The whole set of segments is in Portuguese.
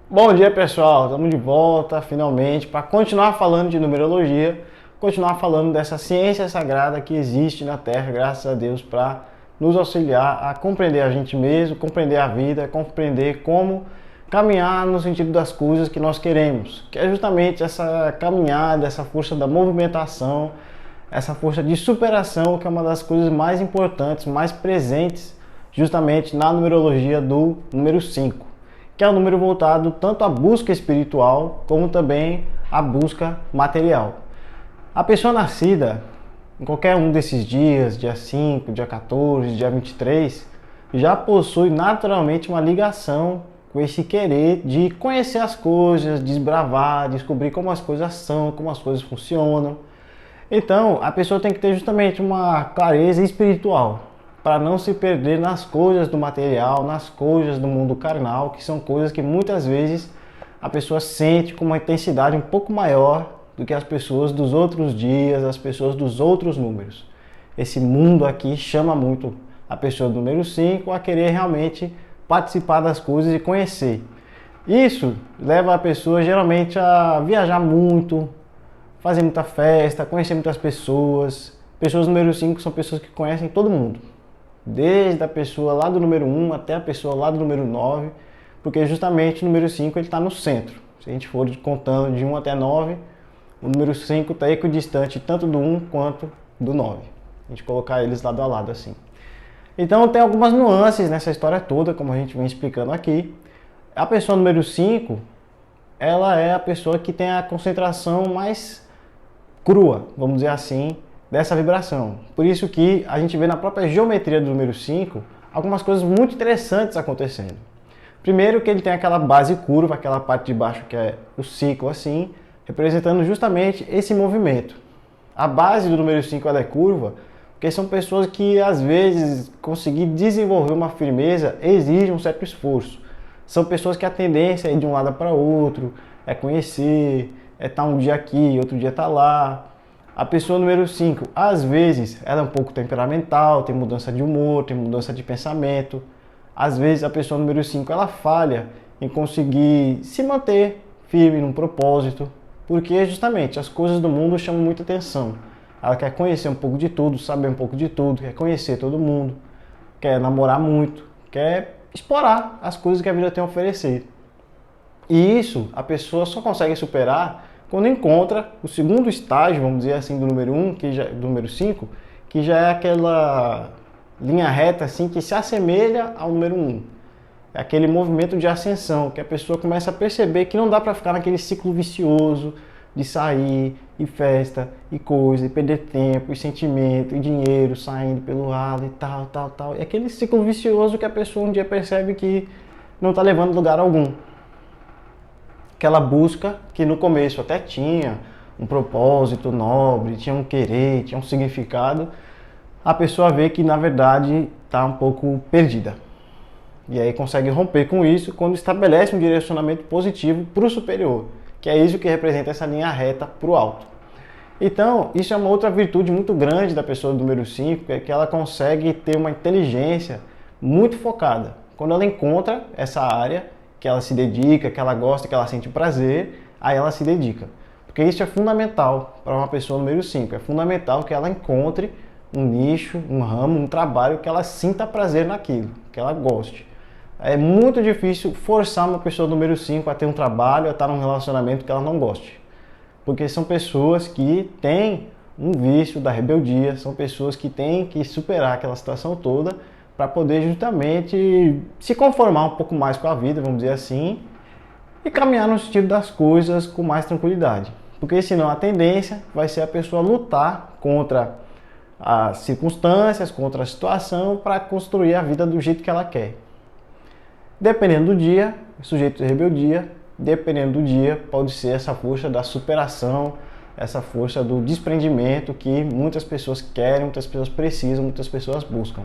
Bom dia, pessoal. Estamos de volta finalmente para continuar falando de numerologia, continuar falando dessa ciência sagrada que existe na Terra, graças a Deus, para nos auxiliar a compreender a gente mesmo, compreender a vida, compreender como caminhar no sentido das coisas que nós queremos, que é justamente essa caminhada, essa força da movimentação, essa força de superação, que é uma das coisas mais importantes, mais presentes justamente na numerologia do número 5, que é um número voltado tanto à busca espiritual como também à busca material. A pessoa nascida em qualquer um desses dias, dia 5, dia 14, dia 23, já possui naturalmente uma ligação com esse querer de conhecer as coisas, desbravar, descobrir como as coisas são, como as coisas funcionam. Então, a pessoa tem que ter justamente uma clareza espiritual, para não se perder nas coisas do material, nas coisas do mundo carnal, que são coisas que muitas vezes a pessoa sente com uma intensidade um pouco maior do que as pessoas dos outros dias, as pessoas dos outros números. Esse mundo aqui chama muito a pessoa do número 5 a querer realmente participar das coisas e conhecer. Isso leva a pessoa geralmente a viajar muito, fazer muita festa, conhecer muitas pessoas. Pessoas do número 5 são pessoas que conhecem todo mundo, desde a pessoa lá do número 1 até a pessoa lá do número 9, porque justamente o número 5 está no centro. Se a gente for contando de 1 até 9, o número 5 está equidistante tanto do 1 quanto do 9. A gente colocar eles lado a lado assim. Então tem algumas nuances nessa história toda, como a gente vem explicando aqui. A pessoa número 5, ela é a pessoa que tem a concentração mais crua, vamos dizer assim, dessa vibração. Por isso que a gente vê na própria geometria do número 5 algumas coisas muito interessantes acontecendo. Primeiro que ele tem aquela base curva, aquela parte de baixo que é o ciclo assim, representando justamente esse movimento. A base do número 5 ela é curva, porque são pessoas que às vezes conseguir desenvolver uma firmeza exige um certo esforço. São pessoas que a tendência é ir de um lado para outro, é conhecer, é estar um dia aqui, outro dia estar lá. A pessoa número 5, às vezes, ela é um pouco temperamental, tem mudança de humor, tem mudança de pensamento. Às vezes, a pessoa número 5, ela falha em conseguir se manter firme num propósito, porque justamente as coisas do mundo chamam muita atenção. Ela quer conhecer um pouco de tudo, saber um pouco de tudo, quer conhecer todo mundo, quer namorar muito, quer explorar as coisas que a vida tem a oferecer. E isso a pessoa só consegue superar quando encontra o segundo estágio, vamos dizer assim, do número 1, do número 5, que já é aquela linha reta assim que se assemelha ao número 1. É aquele movimento de ascensão, que a pessoa começa a perceber que não dá para ficar naquele ciclo vicioso de sair, e festa, e coisa, e perder tempo, e sentimento, e dinheiro saindo pelo lado, e tal. É aquele ciclo vicioso que a pessoa um dia percebe que não está levando lugar algum. Aquela busca que no começo até tinha um propósito nobre, tinha um querer, tinha um significado, a pessoa vê que na verdade está um pouco perdida. E aí consegue romper com isso quando estabelece um direcionamento positivo para o superior, que é isso que representa essa linha reta para o alto. Então, isso é uma outra virtude muito grande da pessoa do número 5, é que ela consegue ter uma inteligência muito focada. Quando ela encontra essa área que ela se dedica, que ela gosta, que ela sente prazer, aí ela se dedica. Porque isso é fundamental para uma pessoa número 5. É fundamental que ela encontre um nicho, um ramo, um trabalho que ela sinta prazer naquilo, que ela goste. É muito difícil forçar uma pessoa número 5 a ter um trabalho, a estar num relacionamento que ela não goste. Porque são pessoas que têm um vício da rebeldia, são pessoas que têm que superar aquela situação toda para poder justamente se conformar um pouco mais com a vida, vamos dizer assim, e caminhar no sentido das coisas com mais tranquilidade. Porque senão a tendência vai ser a pessoa lutar contra as circunstâncias, contra a situação, para construir a vida do jeito que ela quer. Dependendo do dia, sujeito de rebeldia, dependendo do dia, pode ser essa força da superação, essa força do desprendimento que muitas pessoas querem, muitas pessoas precisam, muitas pessoas buscam.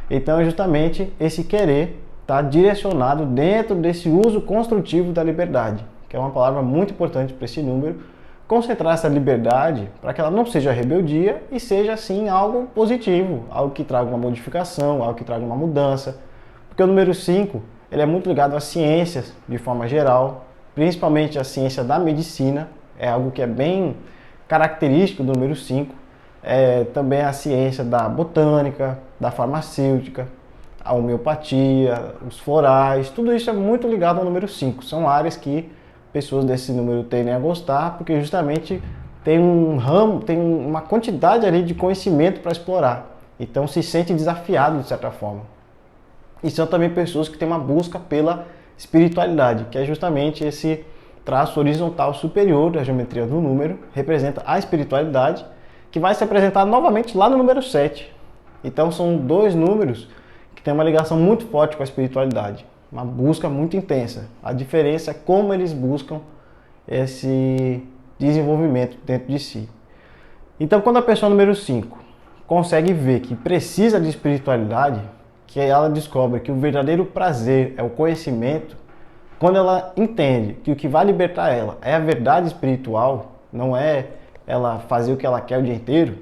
Então, justamente esse querer está direcionado dentro desse uso construtivo da liberdade, que é uma palavra muito importante para esse número. Concentrar essa liberdade para que ela não seja rebeldia e seja, assim, algo positivo, algo que traga uma modificação, algo que traga uma mudança. Porque o número 5 ele é muito ligado às ciências de forma geral, principalmente a ciência da medicina, é algo que é bem característico do número 5. Também a ciência da botânica, da farmacêutica, a homeopatia, os florais, tudo isso é muito ligado ao número 5. São áreas que pessoas desse número tendem a gostar, porque justamente tem um ramo, tem uma quantidade ali de conhecimento para explorar. Então se sente desafiado de certa forma. E são também pessoas que têm uma busca pela espiritualidade, que é justamente esse traço horizontal superior da geometria do número, representa a espiritualidade, que vai se apresentar novamente lá no número 7. Então são dois números que têm uma ligação muito forte com a espiritualidade, uma busca muito intensa. A diferença é como eles buscam esse desenvolvimento dentro de si. Então quando a pessoa número 5 consegue ver que precisa de espiritualidade, que ela descobre que o verdadeiro prazer é o conhecimento, quando ela entende que o que vai libertar ela é a verdade espiritual, não é ela fazer o que ela quer o dia inteiro,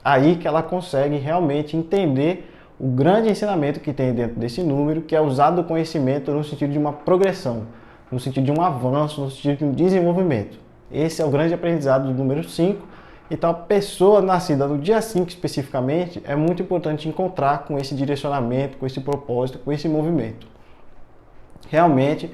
aí que ela consegue realmente entender o grande ensinamento que tem dentro desse número, que é usar o conhecimento no sentido de uma progressão, no sentido de um avanço, no sentido de um desenvolvimento. Esse é o grande aprendizado do número 5. Então a pessoa nascida no dia 5 especificamente, é muito importante encontrar com esse direcionamento, com esse propósito, com esse movimento. Realmente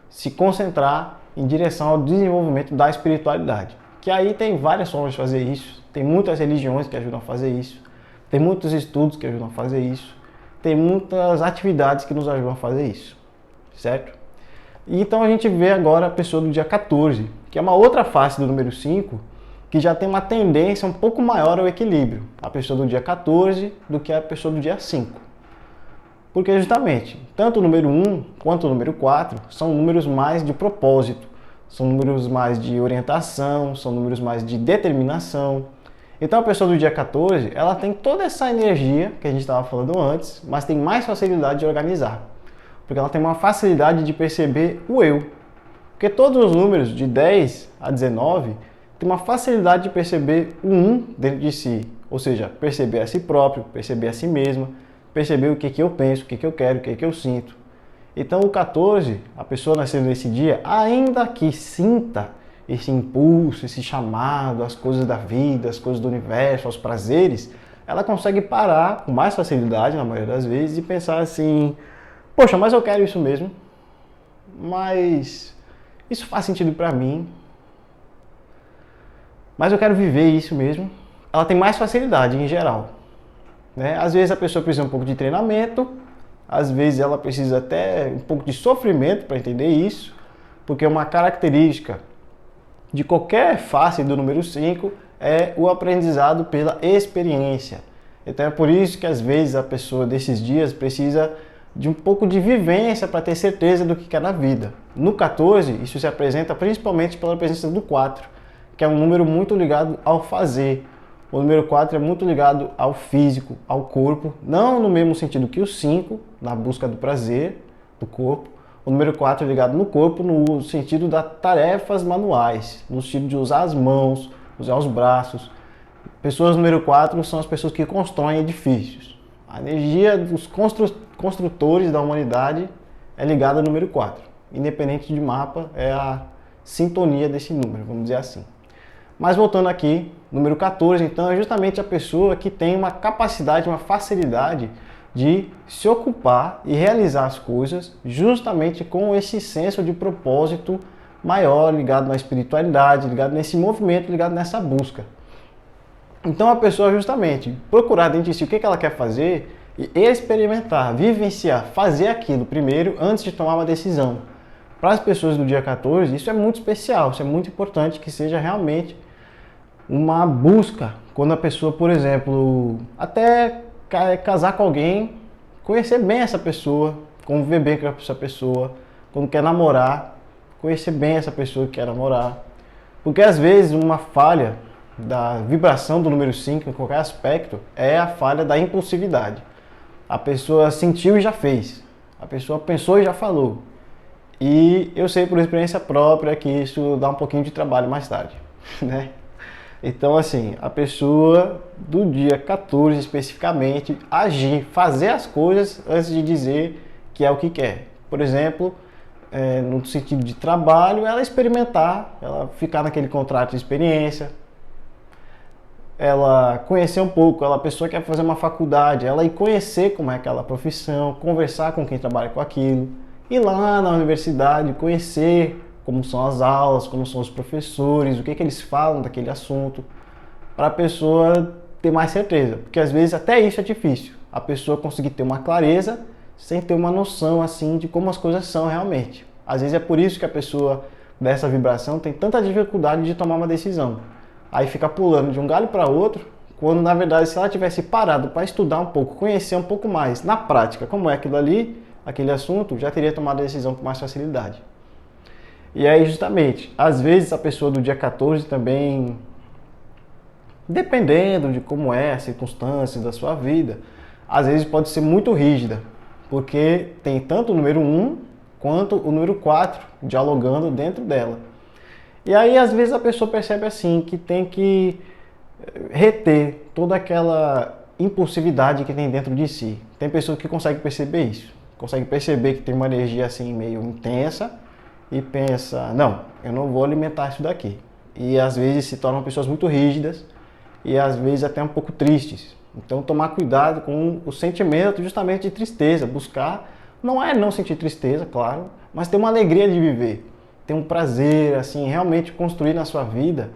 se concentrar em direção ao desenvolvimento da espiritualidade. Que aí tem várias formas de fazer isso, tem muitas religiões que ajudam a fazer isso, tem muitos estudos que ajudam a fazer isso, tem muitas atividades que nos ajudam a fazer isso, certo? E então a gente vê agora a pessoa do dia 14, que é uma outra face do número 5, que já tem uma tendência um pouco maior ao equilíbrio, a pessoa do dia 14 do que a pessoa do dia 5. Porque justamente, tanto o número 1 quanto o número 4 são números mais de propósito, são números mais de orientação, são números mais de determinação. Então a pessoa do dia 14, ela tem toda essa energia que a gente estava falando antes, mas tem mais facilidade de organizar. Porque ela tem uma facilidade de perceber o eu. Porque todos os números de 10 a 19 tem uma facilidade de perceber o 1 dentro de si, ou seja, perceber a si próprio, perceber a si mesma, perceber o que eu penso, o que eu quero, o que eu sinto. Então o 14, a pessoa nascendo nesse dia, ainda que sinta esse impulso, esse chamado, as coisas da vida, as coisas do universo, aos prazeres, ela consegue parar com mais facilidade, na maioria das vezes, e pensar assim, poxa, mas eu quero isso mesmo, mas isso faz sentido para mim, mas eu quero viver isso mesmo. Ela tem mais facilidade em geral, né? Às vezes a pessoa precisa um pouco de treinamento, às vezes ela precisa até um pouco de sofrimento para entender isso, porque uma característica de qualquer face do número 5 é o aprendizado pela experiência. Então é por isso que às vezes a pessoa desses dias precisa de um pouco de vivência para ter certeza do que quer na vida. No 14, isso se apresenta principalmente pela presença do 4, que é um número muito ligado ao fazer. O número 4 é muito ligado ao físico, ao corpo, não no mesmo sentido que o 5, na busca do prazer do corpo. O número 4 é ligado no corpo no sentido das tarefas manuais, no sentido de usar as mãos, usar os braços. Pessoas número 4 são as pessoas que constroem edifícios. A energia dos construtores da humanidade é ligada ao número 4. Independente de mapa, é a sintonia desse número, vamos dizer assim. Mas voltando aqui, número 14, então, é justamente a pessoa que tem uma capacidade, uma facilidade de se ocupar e realizar as coisas justamente com esse senso de propósito maior, ligado na espiritualidade, ligado nesse movimento, ligado nessa busca. Então a pessoa justamente procurar dentro de si o que ela quer fazer e experimentar, vivenciar, fazer aquilo primeiro antes de tomar uma decisão. Para as pessoas do dia 14, isso é muito especial, isso é muito importante que seja realmente uma busca. Quando a pessoa, por exemplo, até casar com alguém, conhecer bem essa pessoa, conviver bem com essa pessoa, quando quer namorar, conhecer bem essa pessoa que quer namorar. Porque às vezes uma falha da vibração do número 5 em qualquer aspecto é a falha da impulsividade. A pessoa sentiu e já fez. A pessoa pensou e já falou. E eu sei por experiência própria que isso dá um pouquinho de trabalho mais tarde, né? Então, assim, a pessoa do dia 14 especificamente agir, fazer as coisas antes de dizer que é o que quer. por exemplo, no sentido de trabalho, ela experimentar, ela ficar naquele contrato de experiência, ela conhecer um pouco, a pessoa quer fazer uma faculdade, ela ir conhecer como é aquela profissão, conversar com quem trabalha com aquilo, ir lá na universidade, conhecer como são as aulas, como são os professores, o que eles falam daquele assunto, para a pessoa ter mais certeza, porque às vezes até isso é difícil, a pessoa conseguir ter uma clareza sem ter uma noção assim de como as coisas são realmente. Às vezes é por isso que a pessoa dessa vibração tem tanta dificuldade de tomar uma decisão. Aí fica pulando de um galho para outro, quando na verdade se ela tivesse parado para estudar um pouco, conhecer um pouco mais na prática como é aquilo ali, aquele assunto, já teria tomado a decisão com mais facilidade. E aí justamente, às vezes a pessoa do dia 14 também, dependendo de como é as circunstâncias da sua vida, às vezes pode ser muito rígida, porque tem tanto o número 1 quanto o número 4 dialogando dentro dela. E aí às vezes a pessoa percebe assim que tem que reter toda aquela impulsividade que tem dentro de si. Tem pessoas que conseguem perceber isso, conseguem perceber que tem uma energia assim meio intensa e pensa, não, eu não vou alimentar isso daqui. E às vezes se tornam pessoas muito rígidas e às vezes até um pouco tristes. Então tomar cuidado com o sentimento justamente de tristeza, buscar, não é não sentir tristeza, claro, mas ter uma alegria de viver, ter um prazer, assim, realmente construir na sua vida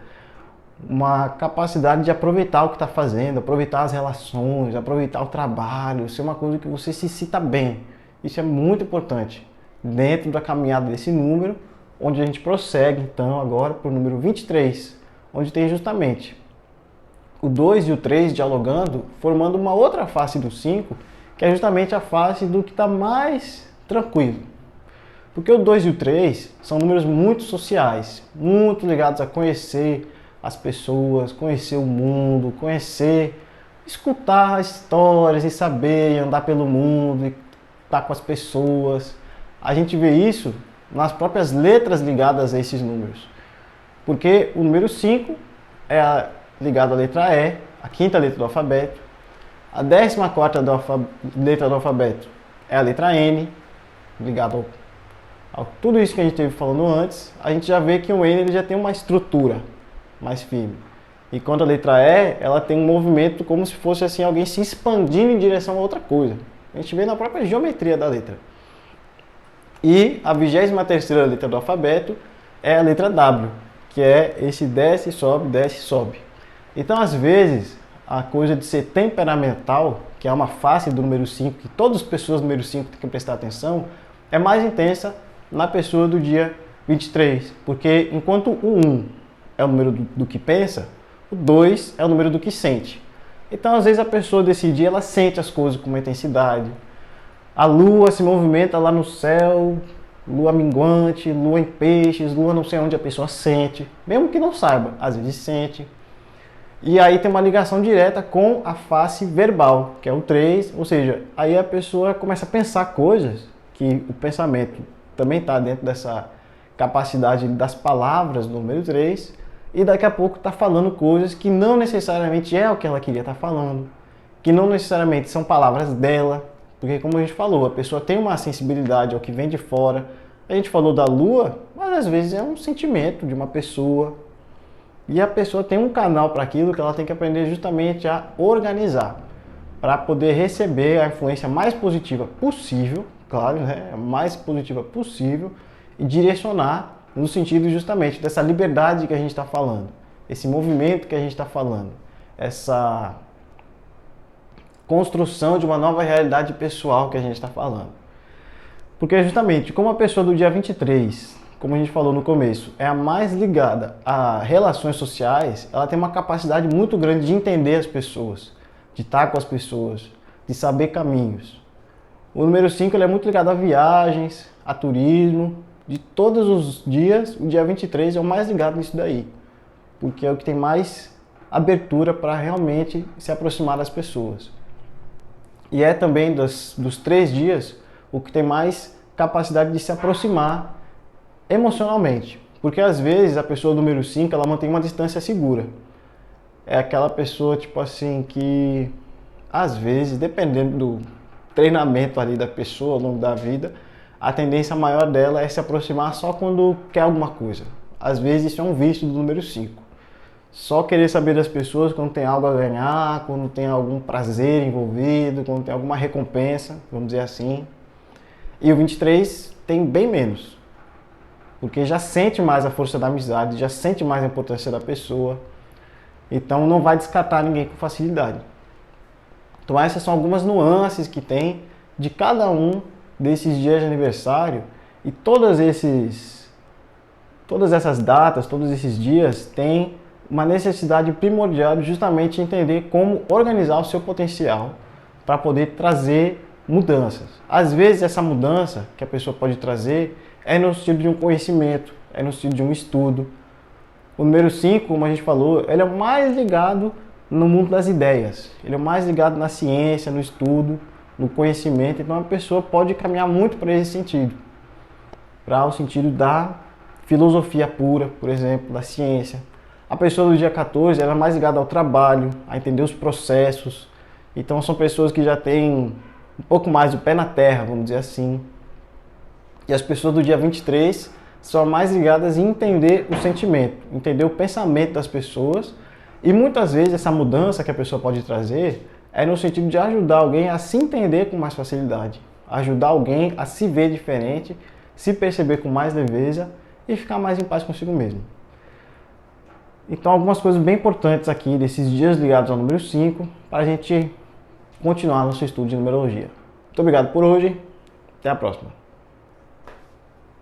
uma capacidade de aproveitar o que está fazendo, aproveitar as relações, aproveitar o trabalho, ser uma coisa que você se sinta bem. Isso é muito importante dentro da caminhada desse número, onde a gente prossegue então agora para o número 23, onde tem justamente o 2 e o 3 dialogando, formando uma outra face do 5, que é justamente a face do que está mais tranquilo. Porque o 2 e o 3 são números muito sociais, muito ligados a conhecer as pessoas, conhecer o mundo, conhecer, escutar histórias e saber, e andar pelo mundo, e estar com as pessoas. A gente vê isso nas próprias letras ligadas a esses números. Porque o número 5 é ligado à letra E, a quinta letra do alfabeto. A 14ª letra do alfabeto é a letra N, ligado a tudo isso que a gente esteve falando antes. A gente já vê que o N ele já tem uma estrutura mais firme. E quando a letra E, ela tem um movimento como se fosse assim alguém se expandindo em direção a outra coisa. A gente vê na própria geometria da letra. E a 23ª letra do alfabeto é a letra W, que é esse desce, sobe. Então, às vezes, a coisa de ser temperamental, que é uma face do número 5, que todas as pessoas do número 5 têm que prestar atenção, é mais intensa na pessoa do dia 23. Porque enquanto o 1 é o número do que pensa, o 2 é o número do que sente. Então, às vezes, a pessoa desse dia, ela sente as coisas com uma intensidade. A lua se movimenta lá no céu, lua minguante, lua em peixes, lua não sei onde a pessoa sente, mesmo que não saiba, às vezes sente. E aí tem uma ligação direta com a face verbal, que é o 3, ou seja, aí a pessoa começa a pensar coisas que o pensamento também está dentro dessa capacidade das palavras do número 3, e daqui a pouco está falando coisas que não necessariamente é o que ela queria estar falando, que não necessariamente são palavras dela, porque como a gente falou, a pessoa tem uma sensibilidade ao que vem de fora. A gente falou da lua, mas às vezes é um sentimento de uma pessoa. E a pessoa tem um canal para aquilo que ela tem que aprender justamente a organizar, para poder receber a influência mais positiva possível, claro, né? Mais positiva possível, e direcionar no sentido justamente dessa liberdade que a gente está falando, esse movimento que a gente está falando, essa construção de uma nova realidade pessoal que a gente está falando. Porque justamente como a pessoa do dia 23, como a gente falou no começo, é a mais ligada a relações sociais, ela tem uma capacidade muito grande de entender as pessoas, de estar com as pessoas, de saber caminhos. O número 5 ele é muito ligado a viagens, a turismo. De todos os dias, o dia 23 é o mais ligado nisso daí, porque é o que tem mais abertura para realmente se aproximar das pessoas. E é também dos 3 dias o que tem mais capacidade de se aproximar emocionalmente. Porque às vezes a pessoa do número 5 ela mantém uma distância segura. É aquela pessoa tipo assim que às vezes, dependendo do treinamento ali da pessoa ao longo da vida, a tendência maior dela é se aproximar só quando quer alguma coisa. Às vezes isso é um vício do número 5. Só querer saber das pessoas quando tem algo a ganhar, quando tem algum prazer envolvido, quando tem alguma recompensa, vamos dizer assim. E o 23 tem bem menos, porque já sente mais a força da amizade, já sente mais a importância da pessoa, então não vai descartar ninguém com facilidade. Então essas são algumas nuances que tem de cada um desses dias de aniversário, e todas essas datas, todos esses dias têm uma necessidade primordial de justamente entender como organizar o seu potencial para poder trazer mudanças. Às vezes essa mudança que a pessoa pode trazer é no sentido de um conhecimento, é no sentido de um estudo. O número 5, como a gente falou, ele é o mais ligado no mundo das ideias, ele é o mais ligado na ciência, no estudo, no conhecimento. Então a pessoa pode caminhar muito para esse sentido, para o sentido da filosofia pura, por exemplo, da ciência. A pessoa do dia 14 ela é mais ligada ao trabalho, a entender os processos. Então são pessoas que já têm um pouco mais o pé na terra, vamos dizer assim. E as pessoas do dia 23 são mais ligadas em entender o sentimento, entender o pensamento das pessoas. E muitas vezes essa mudança que a pessoa pode trazer é no sentido de ajudar alguém a se entender com mais facilidade, ajudar alguém a se ver diferente, se perceber com mais leveza e ficar mais em paz consigo mesmo. Então, algumas coisas bem importantes aqui desses dias ligados ao número 5 para a gente continuar nosso estudo de numerologia. Muito obrigado por hoje, até a próxima.